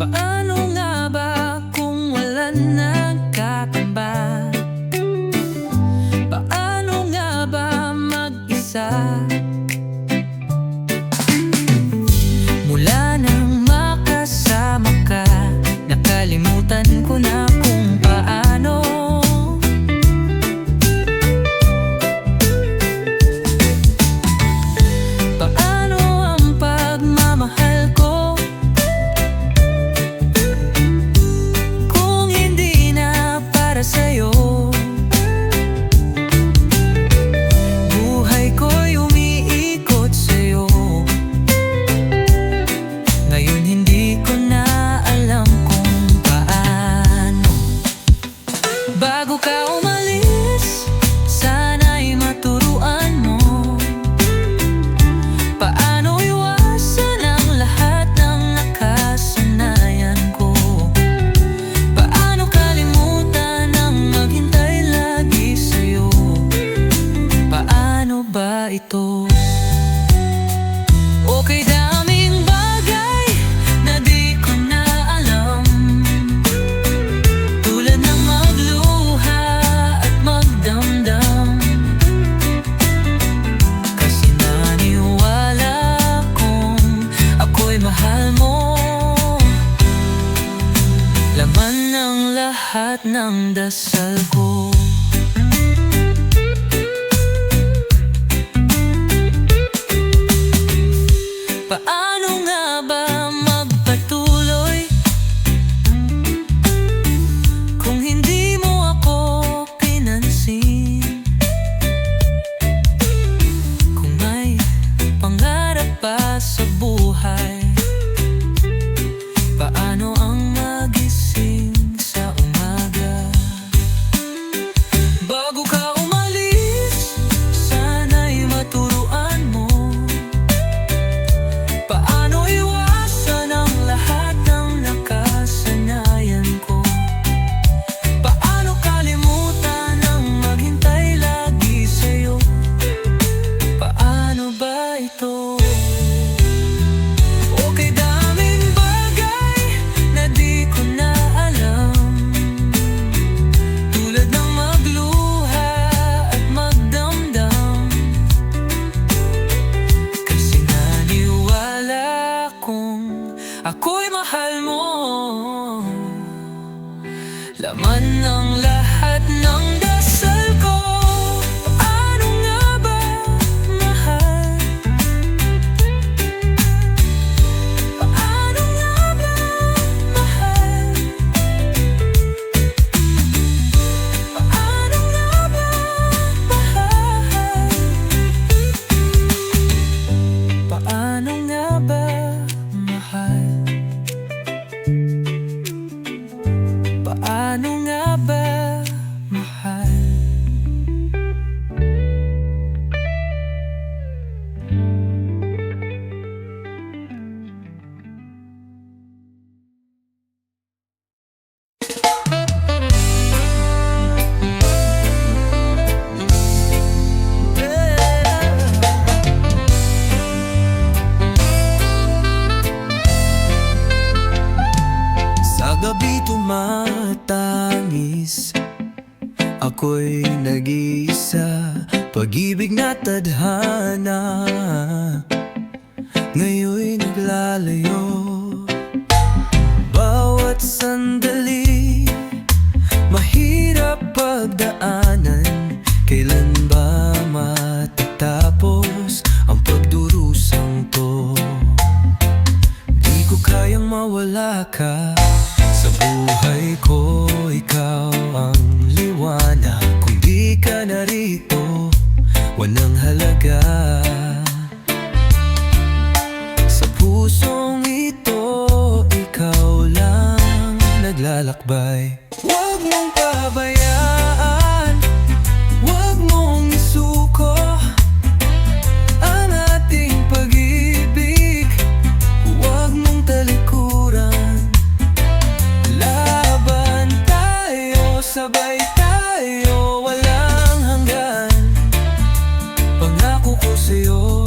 Paano nga ba kung wala nagkakamba? Paano nga ba mag-isa? Mula nang makasama ka, nakalimutan ko na kung paano. Paano ang pagmamahal ko sa'yo? Buhay ko'y umiikot sa'yo. Ngayon hindi ko na alam kung paano. Bago ka umalis, sana'y maturuan mo paano iwasan ang lahat ng nakasanayan ko. Paano kalimutan maghintay lagi sa'yo? Paano ba ito? Okay, daming bagay na di ko na alam, tulad ng magluha at magdamdam. Kasi naniwala kong ako'y mahal mo, laman ng lahat ng dasal ko. Paano nga ba magpatuloy kung hindi mo ako pinansin? laman ng lahat ng dasal ko. Paano nga ba, mahal? Paano nga ba, mahal? Paano nga ba, mahal? Paano nga ba, mahal? Paano nga ba, mahal? Sa gabi tumatangis, ako'y nag-iisa. Pag-ibig na tadhana, ngayon'y naglalayo. Bawat sandali, mahirap pagdaanan. Kailan ba matatapos ang pagdurusang to? Di ko kayang mawala ka sa buhay ko, ikaw ang liwanag. Kung di ka narito, walang halaga. Sa pusong ito, ikaw lang naglalakbay. Huwag mong pabayaan, huwag mong isuko ang ating pag-ibig. Huwag mong talikuran, laban tayo, sabay tayo, walang hanggan. Pangako ko sa'yo,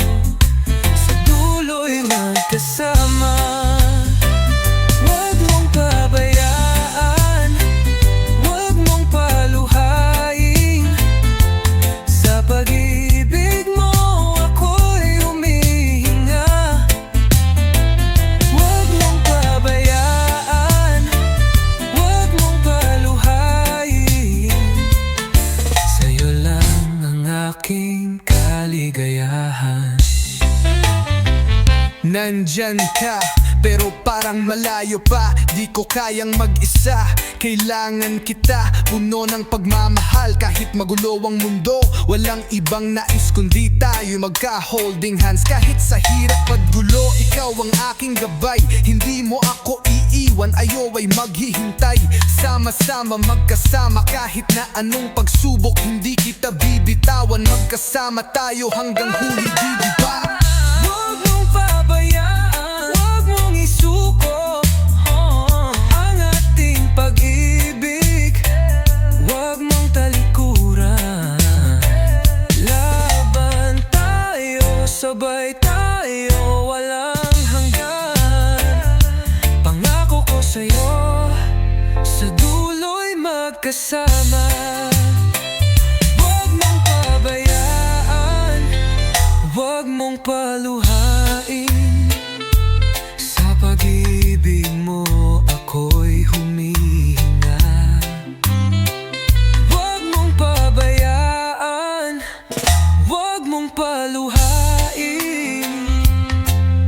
sa dulo'y magkasama. Huwag mong pabayaan, huwag mong paluhain. Sa pag-ibig mo ako'y humihinga. Huwag mong pabayaan, huwag mong paluhain. Sa'yo lang ang aking kaligayahan. Nandyan ka, pero parang malayo pa. Di ko kayang mag-isa, kailangan kita. Puno ng pagmamahal kahit magulo ang mundo. Walang ibang nais kundi tayo magka-holding hands. Kahit sa hirap at gulo, ikaw ang aking gabay. Hindi mo ako iiwan, ayowa'y maghihintay. Sama-sama magkasama kahit na anong pagsubok. Hindi kita bibitawan, magkasama tayo hanggang huli, di ba? Huwag mong pabayaan, huwag mong isuko ang ating pag-ibig. Huwag mong talikuran, laban tayo, sabay tayo, walang hanggan. Pangako ko sa'yo, sa dulo'y magkasama. Huwag mong pabayaan, huwag mong paluhain. Sa pag-ibig mo ako'y humihinga. Huwag mong pabayaan, huwag mong paluhain.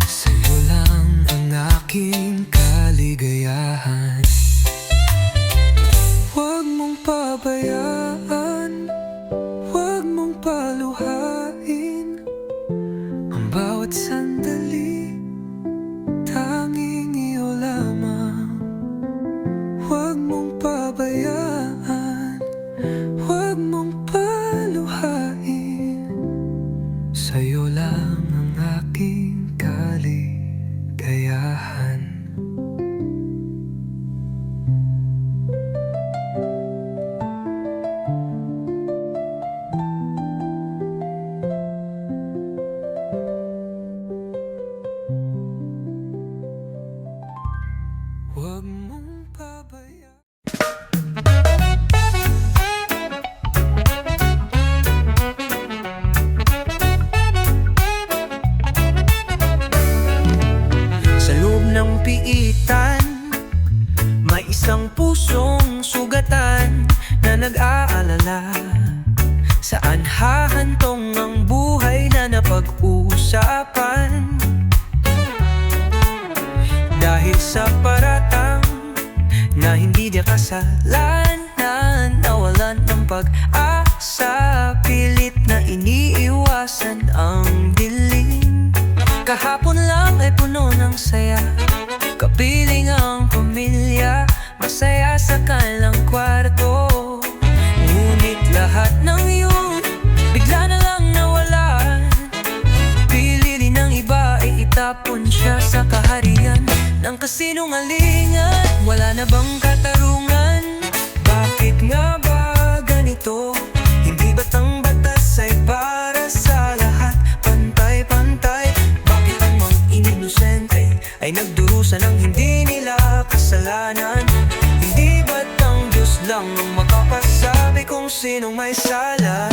Sa'yo lang ang aking kaligayahan. Huwag mong pabayaan, huwag mong paluhain. Ang bawat sandali, tanging iyo lamang. Huwag mong pabayaan, huwag mong paluhain. Sa'yo lang ang aking kaligayahan. Huwag mong pabayaan. Sa loob ng piitan, may isang pusong sugatan na nag-aalala. Saan hahantong ang buhay na napag-usapan? Dahil sa paratang na hindi niya kasalanan, nawalan ng pag-asa, pilit na iniiwasan ang dilim. Kahapon lang ay puno ng saya, kapiling ang pamilya, masaya sa kanilang kwarto. Ngunit lahat ng yun bigla na lang nawalan. Pili din ng iba ay itapon siya sa kaharian ng kasinungalingan. Wala na bang katarungan? Bakit nga ba ganito? Hindi ba't ang batas ay para sa lahat? Pantay-pantay. Bakit ang mga inosente ay nagdurusa ng hindi nila kasalanan? Hindi ba't ang Diyos lang ang makapasabi kung sinong may sala?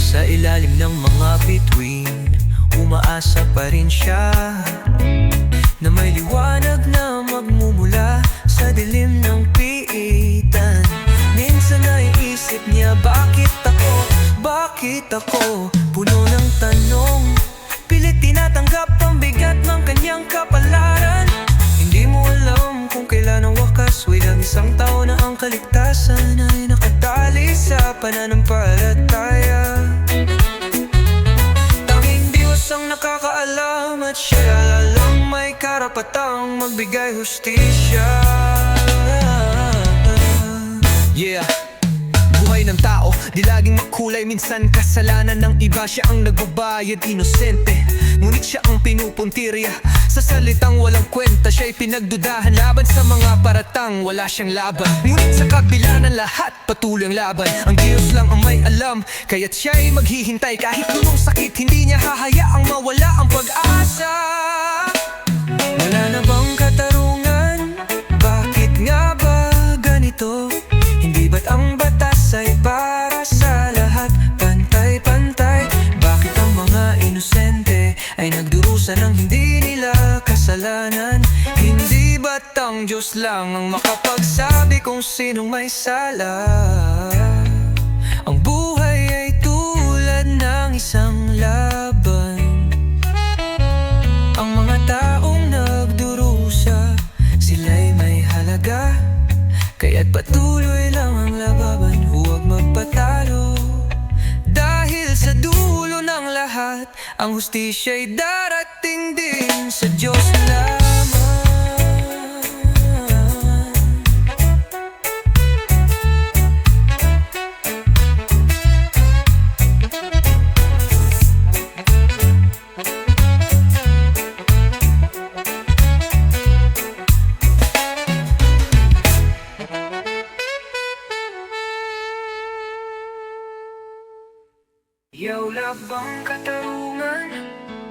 Sa ilalim ng mga bituin, umaasa pa rin siya na may liwanag na magmumula sa dilim ng piitan. Minsan ay isip niya, bakit ako? Bakit ako? Puno ng tanong, pilit tinatanggap ang bigat ng kanyang kapalaran. Hindi mo alam kung kailan ang wakas. Walang isang tao na ang kaligtasan ay nakatali sa pananampalataya. Tanging Diyos ang nakakaalam at siya lang may karapatang magbigay hustisya. Yeah. Buhay ng tao, di laging makulay. Minsan kasalanan ng iba, siya ang nagbabayad, inosente. Ngunit siya ang pinupuntirya sa salitang walang kwenta. Siya'y pinagdudahan laban sa mga paratang wala siyang laban. Ngunit sa kabila ng lahat, patuloy ang laban. Ang Diyos lang ang may alam, kaya't siya'y maghihintay. Kahit punong sakit, hindi niya hahayaang mawala ang pag-asa. Wala na bang katarungan? Bakit nga ba ganito? Hindi ba't ang batas ay para sa lahat? Pantay-pantay. Bakit ang mga inosente ay nagdurusa ng hindi nila kasalanan? Hindi ba't ang Diyos lang ang makapagsabi kung sinong may sala? Ang buhay ay tulad ng isang laban. Ang mga taong nagdurusa, sila'y may halaga. Kaya't patuloy lang ang lababan, huwag magpatalo. Dahil sa dulo ng lahat, ang hustisya'y darating din sa Diyos lamang. Yaw labang katarungan,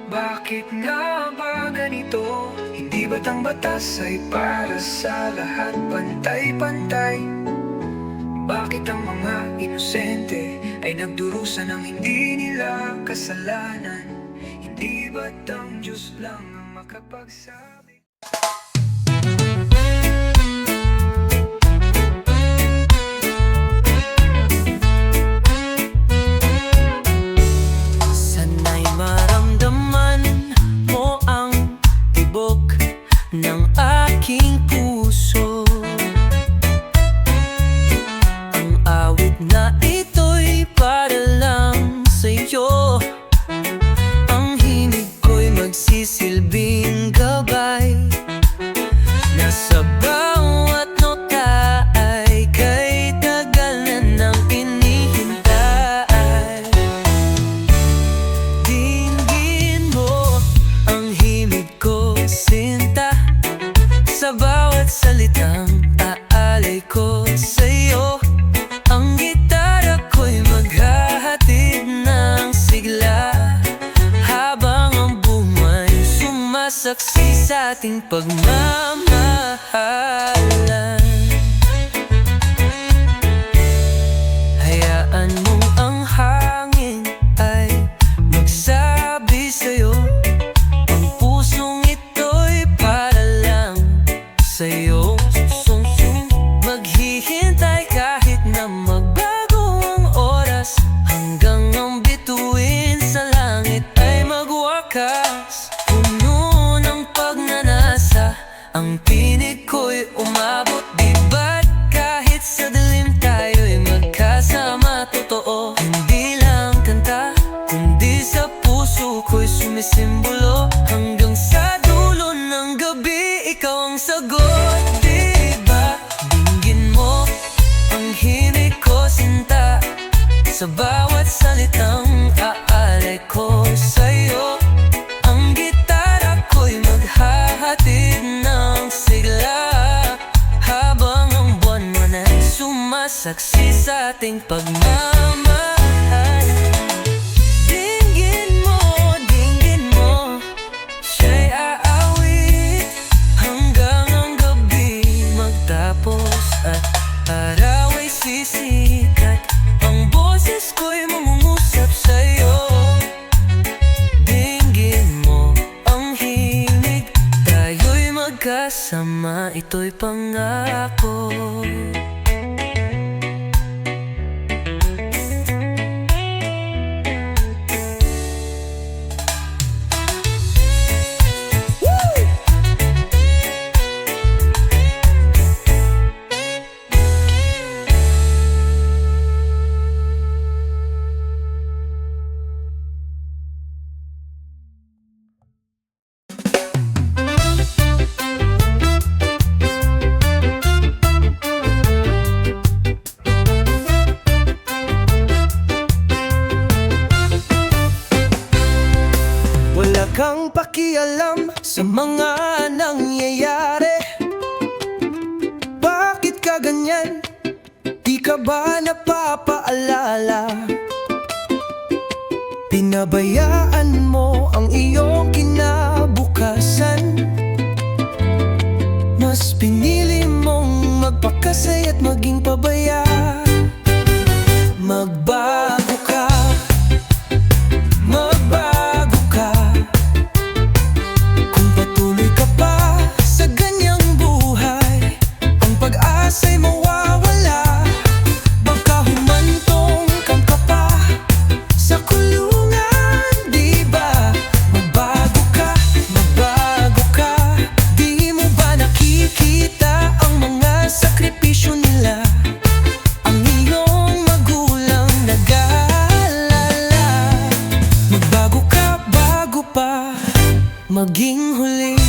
bakit nga ba ganito? Hindi ba't ang batas ay para sa lahat? Pantay-pantay. Bakit ang mga inosente ay nagdurusa ng hindi nila kasalanan? Hindi ba't ang Diyos lang ang makapagsabi? Ng aking puso, ang awit na ito'y para lang sa'yo. Ang himig ko'y magsisilbing gabay, na sa bawat nota ay kay tagal na nang inihintay. Dinggin mo ang himig ko, sinta, sa bawat salitang aalay ko sa'yo. Ang gitara ko'y maghahatid ng sigla, habang ang buhay sumasaksi sa ating pagmamahalan. Hayaan mong ang hangin ay magsabi sa'yo, ang pusong ito wakas, puno ng pagnanasa, ang tinig ko'y umabot. Di ba't kahit sa dilim tayo'y magkasama? Totoo, hindi lang kanta, kundi sa puso ko'y sumisimbolo. Hanggang sa dulo ng gabi, ikaw ang sagot. Di ba, dinggin mo ang himig ko, sinta, sa bawat salitang aalay ko sa'yo. Ang gitara ko'y maghahatid ng sigla, habang ang buwan mo na sumasaksi sa ating pagmamahal. Dinggin mo, siya'y aawit hanggang ang gabi magtapos at araw ay sisikat. Ang boses ko'y mangungusap sa'yo. Dinggin mo ang himig, tayo'y magkasama, ito'y pangako. Wala kang pakialam sa mga nangyayari. Bakit ka ganyan? Di ka ba napapaalala? Pinabayaan mo ang iyong kinabukasan. Mas pinili mong magpakasay at maging pabaya. Magbago ka, magbago ka. Kung patuloy ka pa sa ganyang buhay, ang pag-asa'y mawawala. Baka humantong kang ka pa sa kulungan, di ba? Magbago ka, magbago ka. Di mo ba nakikita ang mga sakripisyo nila? Ang iyong magulang nag-aalala. Magbago ka bago pa maging huli.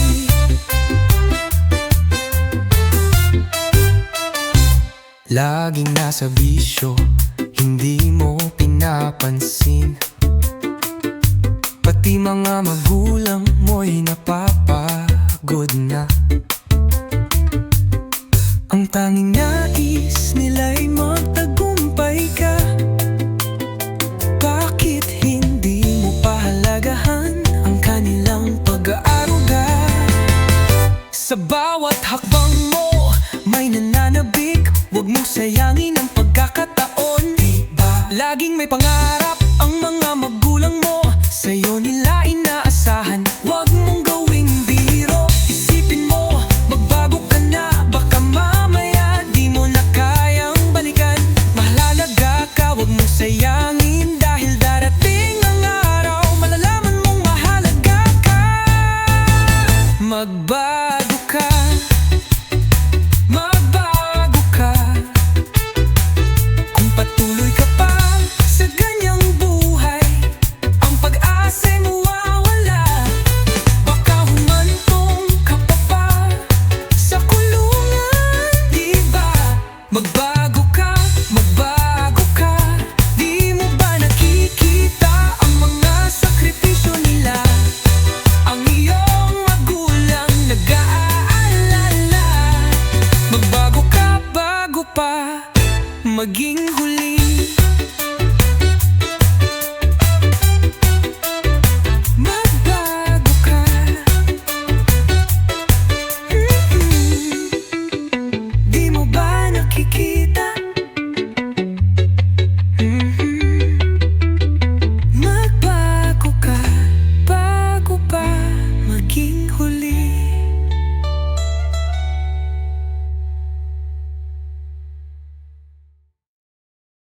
Laging nasa bisyo, hindi mo pinapansin. Pati mga magulang mo'y napapagod na. Ang tanging nais nila'y magtagumpay ka. Bakit hindi mo pahalagahan ang kanilang pag-aaruga? Sa bawat hakbang mo may nananabik, huwag mo sayangin ang pagkakataon. Laging may pangarap ang mga magulang mo, sa'yo nila